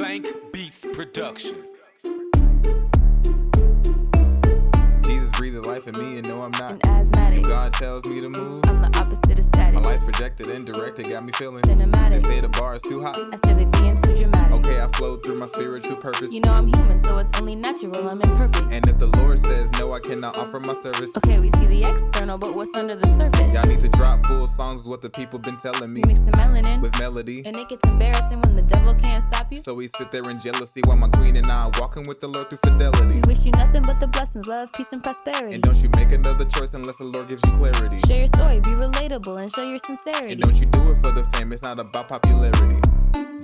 Blank Beats Production. Jesus breathed life in me and no I'm not An asthmatic. God tells me to move. I'm the opposite of static. My life's projected and directed, got me feeling Cinematic. They say the bar is too hot. I say they being too dramatic. Okay, I flowed through my spiritual purpose. You know I'm human, so it's only natural, I'm imperfect. And if the Lord says no, I cannot offer my service. Okay, we see the external, but what's under the surface? Y'all need to drop full songs is what the people been telling me. We mix the melanin With melody. and it gets embarrassing when the devil can't stop you. So we sit there in jealousy while my queen and I walking with the Lord through fidelity. We wish you nothing but the blessings, love, peace, and prosperity. And don't you make another choice unless the Lord gives you clarity. Share your story, be relatable, and show your sincerity. And don't you do it for the fame, it's not about popularity.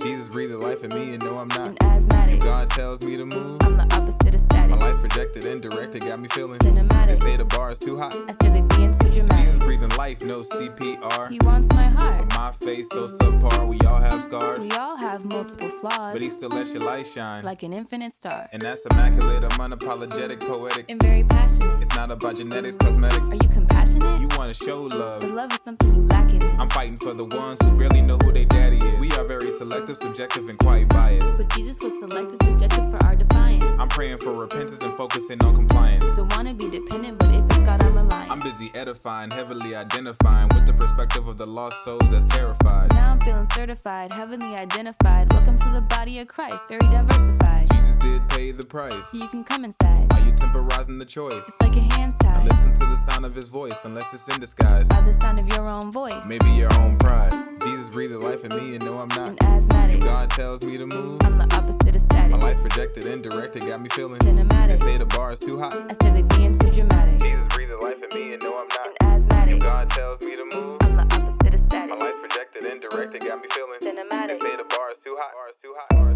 Jesus breathed life in me and no I'm not An asthmatic. God tells me to move. I'm the opposite of static. My life's projected and directed, got me feeling Cinematic. They say the bar is too hot. I say they being too dramatic. Jesus breathing life, no CPR. He wants my heart. But my face so subpar, we all have scars. We all have multiple flaws, But he still lets your light shine. like an infinite star. And that's immaculate, I'm unapologetic, poetic. And very passionate. It's not about genetics, cosmetics. Are you compassionate? You wanna show love. But love is something you lack in it. I'm fighting for the ones who barely know who they daddy is. We are very selective, subjective, and quite biased. But Jesus was selected, subjective for our defiance. I'm praying for repentance and focusing on compliance. Don't wanna be dependent, but if it's God, I'm reliant. I'm busy edifying, heavily identifying with the perspective of the lost souls that's terrified. Now I'm feeling certified, heavenly identified. Welcome to the body of Christ, very diversified. Jesus did pay the price. So you can come inside. Are you temporizing the choice? It's like your hands tied Listen to the sound of his voice, unless it's in disguise. by the sound of your own voice. Maybe your own pride. Jesus breathed life in me and no I'm not An asthmatic. God tells me to move. I'm the opposite of static. My life's projected and directed, got me feeling Cinematic. They say the bar is too hot. I say they being too dramatic. Jesus breathed life in me and no I'm not An asthmatic. God tells me to move. I'm the opposite of static. My life's projected and directed, got me feeling Cinematic. They say the bar is too hot.